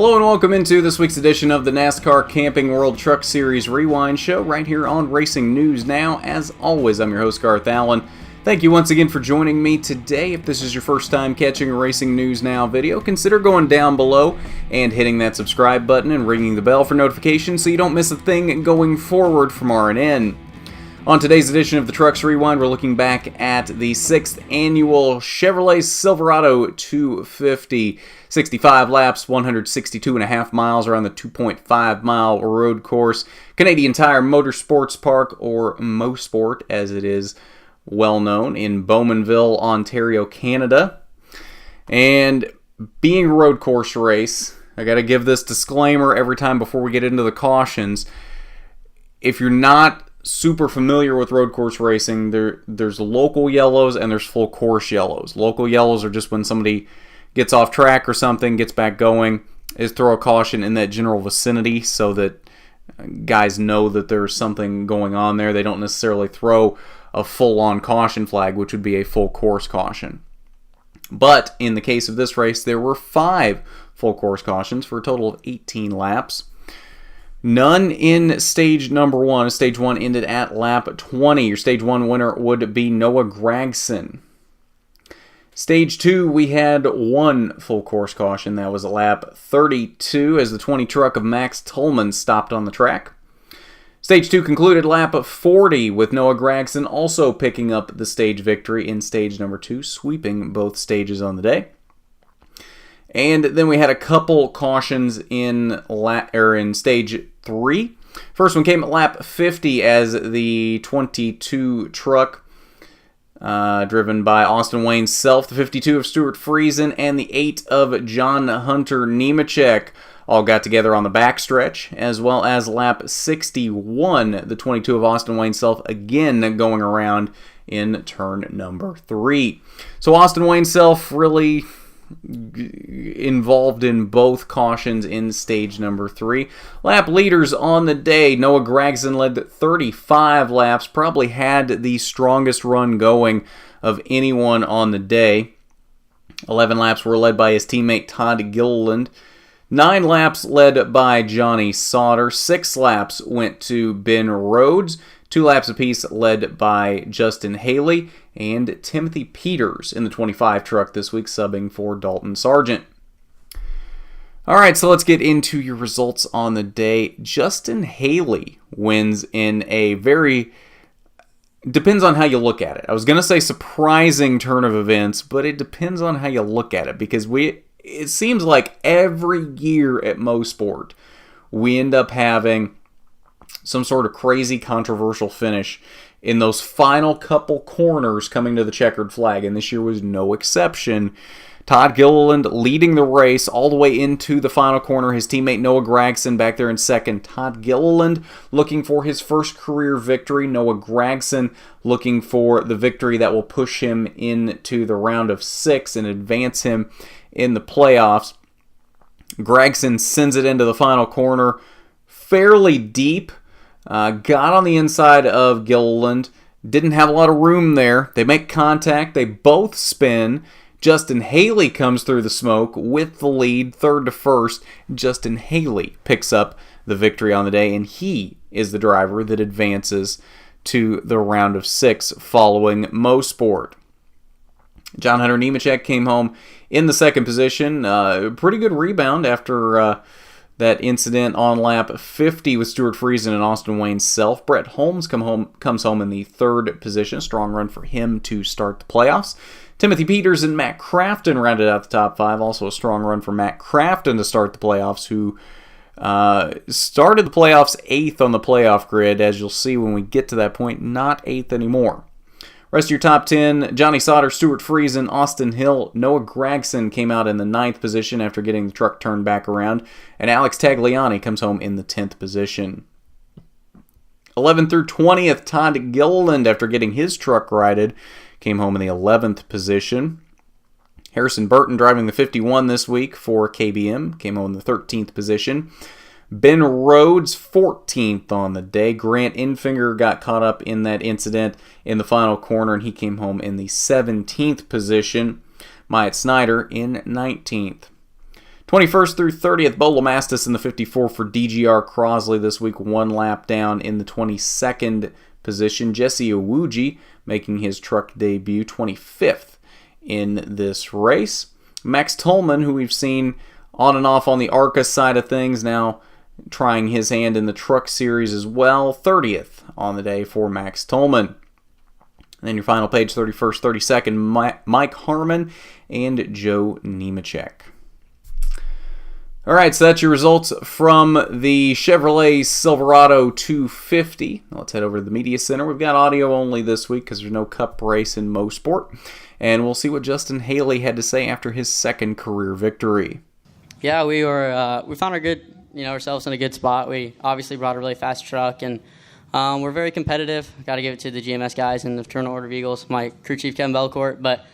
Hello and welcome into this week's edition of the NASCAR Camping World Truck Series Rewind Show right here on Racing News Now. As always, I'm your host, Garth Allen. Thank you once again for joining me today. If this is your first time catching a Racing News Now video, consider going down below and hitting that subscribe button and ringing the bell for notifications so you don't miss a thing going forward from RNN. On today's edition of the Trucks Rewind, we're looking back at the 6th annual Chevrolet Silverado 250. 65 laps, 162.5 miles around the 2.5 mile road course. Canadian Tire Motorsports Park, or Mosport as it is well known, in Bowmanville, Ontario, Canada. And being a road course race, I gotta give this disclaimer every time before we get into the cautions. If you're not super familiar with road course racing, there's local yellows and there's full course yellows. Local yellows are just when somebody gets off track or something, gets back going, is throw a caution in that general vicinity so that guys know that there's something going on there. They don't necessarily throw a full-on caution flag, which would be a full course caution. But in the case of this race, there were 5 full course cautions for a total of 18 laps. None in stage number 1. Stage 1 ended at lap 20. Your stage 1 winner would be Noah Gragson. Stage 2, we had 1 full course caution. That was at lap 32 as the 20 truck of Max Tullman stopped on the track. Stage 2 concluded lap 40 with Noah Gragson also picking up the stage victory in stage number 2, sweeping both stages on the day. And then we had a couple cautions in stage 3. First one came at lap 50 as the 22 truck, driven by Austin Wayne Self, the 52 of Stuart Friesen, and the 8 of John Hunter Nemechek all got together on the backstretch, as well as lap 61, the 22 of Austin Wayne Self again going around in turn number 3. So Austin Wayne Self really involved in both cautions in stage number 3. Lap leaders on the day, Noah Gragson led 35 laps, probably had the strongest run going of anyone on the day. 11 laps were led by his teammate Todd Gilliland. 9 laps led by Johnny Sauter. 6 laps went to Ben Rhodes. 2 laps apiece led by Justin Haley and Timothy Peters in the 25 truck this week, subbing for Dalton Sargent. Alright, so let's get into your results on the day. Justin Haley wins in a very, depends on how you look at it. I was going to say surprising turn of events, but it depends on how you look at it, because it seems like every year at Mosport we end up having some sort of crazy controversial finish in those final couple corners coming to the checkered flag, and this year was no exception. Todd Gilliland leading the race all the way into the final corner. His teammate Noah Gragson back there in second. Todd Gilliland looking for his first career victory. Noah Gragson looking for the victory that will push him into the round of 6 and advance him in the playoffs. Gragson sends it into the final corner fairly deep. Got on the inside of Gilliland. Didn't have a lot of room there. They make contact. They both spin. Justin Haley comes through the smoke with the lead, 3rd to 1st. Justin Haley picks up the victory on the day, and he is the driver that advances to the round of 6 following Mosport. John Hunter Nemechek came home in the 2nd position. Pretty good rebound after that incident on lap 50 with Stuart Friesen and Austin Wayne Self. Brett Holmes comes home in the 3rd position. A strong run for him to start the playoffs. Timothy Peters and Matt Crafton rounded out the top 5. Also a strong run for Matt Crafton to start the playoffs, who started the playoffs 8th on the playoff grid. As you'll see when we get to that point, not 8th anymore. Rest of your top 10, Johnny Sauter, Stuart Friesen, Austin Hill, Noah Gragson came out in the 9th position after getting the truck turned back around, and Alex Tagliani comes home in the 10th position. 11th through 20th, Todd Gilliland, after getting his truck righted, came home in the 11th position. Harrison Burton, driving the 51 this week for KBM, came home in the 13th position. Ben Rhodes, 14th on the day. Grant Infinger got caught up in that incident in the final corner, and he came home in the 17th position. Myatt Snyder in 19th. 21st through 30th, Bo Lamastus in the 54 for DGR Crosley this week, 1 lap down in the 22nd position. Jesse Iwuji making his truck debut, 25th in this race. Max Tolman, who we've seen on and off on the ARCA side of things, now trying his hand in the truck series as well, 30th on the day for Max Tolman. And then your final page, 31st, 32nd, Mike Harmon and Joe Nemechek. All right, so that's your results from the Chevrolet Silverado 250. Let's head over to the Media Center. We've got audio only this week because there's no Cup race in Mosport. And we'll see what Justin Haley had to say after his second career victory. Yeah, we found ourselves in a good spot. We obviously brought a really fast truck, and we're very competitive. Got to give it to the GMS guys and the Fraternal Order of Eagles, my crew chief Kevin Belcourt. But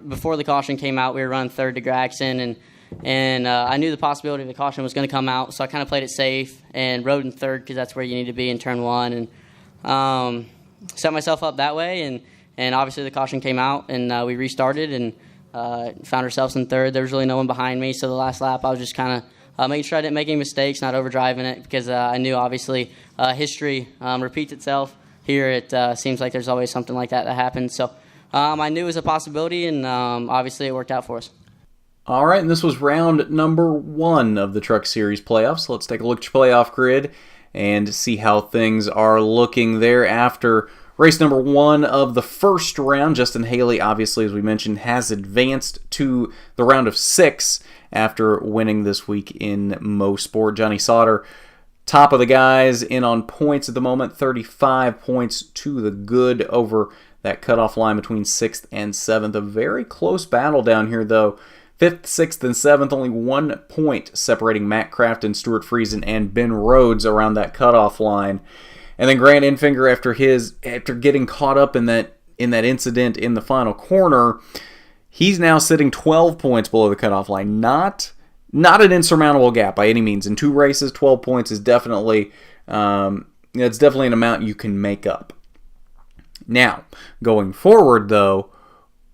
before the caution came out, we were running third to Gregson, and I knew the possibility of the caution was going to come out, so I kind of played it safe and rode in third because that's where you need to be in turn one, and set myself up that way. And obviously the caution came out, and we restarted and found ourselves in third. There was really no one behind me, so the last lap I was just kind of making sure I didn't make any mistakes, not overdriving it, because I knew obviously history repeats itself. Here it seems like there's always something like that happens. So I knew it was a possibility, and obviously it worked out for us. All right, and this was round number 1 of the Truck Series playoffs. So let's take a look at your playoff grid and see how things are looking there after race number 1 of the first round. Justin Haley, obviously, as we mentioned, has advanced to the round of 6 after winning this week in Mosport. Johnny Sauter, top of the guys, in on points at the moment, 35 points to the good over that cutoff line between 6th and 7th. A very close battle down here, though. 5th, 6th, and 7th, only 1 point separating Matt Crafton, Stuart Friesen, and Ben Rhodes around that cutoff line. And then Grant Enfinger, after getting caught up in that incident in the final corner, he's now sitting 12 points below the cutoff line. Not an insurmountable gap by any means. In 2 races, 12 points is definitely it's definitely an amount you can make up. Now, going forward, though,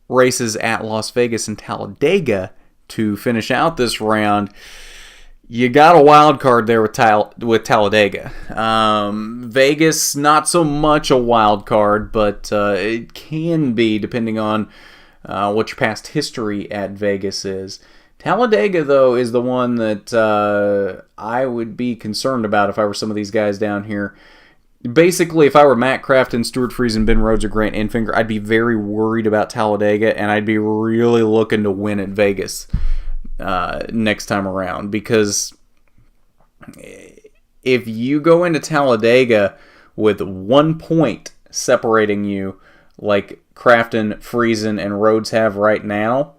races at Las Vegas and Talladega to finish out this round. You got a wild card there with Talladega. Vegas, not so much a wild card, but it can be depending on what your past history at Vegas is. Talladega, though, is the one that I would be concerned about if I were some of these guys down here. Basically, if I were Matt Crafton, Stuart Friesen, Ben Rhodes, or Grant Enfinger, I'd be very worried about Talladega, and I'd be really looking to win at Vegas next time around. Because if you go into Talladega with 1 point separating you, like Crafton, Friesen, and Rhodes have right now,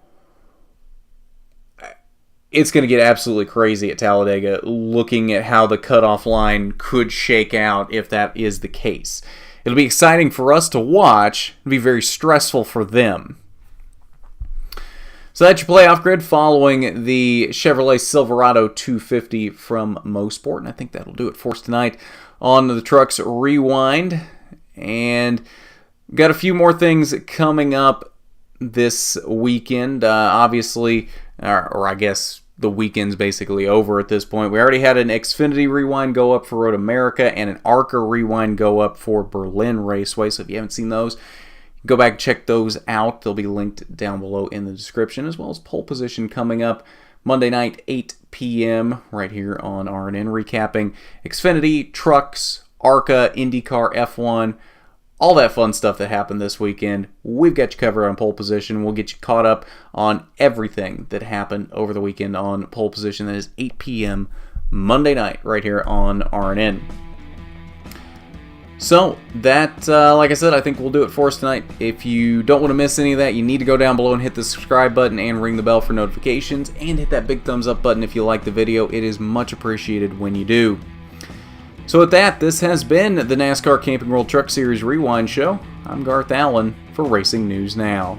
it's going to get absolutely crazy at Talladega, looking at how the cutoff line could shake out if that is the case. It'll be exciting for us to watch. It'll be very stressful for them. So that's your playoff grid following the Chevrolet Silverado 250 from Mosport. And I think that'll do it for us tonight on the Trucks Rewind. And got a few more things coming up this weekend. Obviously, or I guess the weekend's basically over at this point. We already had an Xfinity Rewind go up for Road America and an ARCA Rewind go up for Berlin Raceway. So if you haven't seen those, go back and check those out. They'll be linked down below in the description, as well as Pole Position coming up Monday night, 8 p.m. right here on RNN, recapping Xfinity, Trucks, ARCA, IndyCar, F1, all that fun stuff that happened this weekend. We've got you covered on Pole Position. We'll get you caught up on everything that happened over the weekend on Pole Position. That is 8 p.m. Monday night right here on RNN. So that, like I said, I think we'll do it for us tonight. If you don't want to miss any of that, you need to go down below and hit the subscribe button and ring the bell for notifications, and hit that big thumbs up button if you like the video. It is much appreciated when you do. So with that, this has been the NASCAR Camping World Truck Series Rewind Show. I'm Garth Allen for Racing News Now.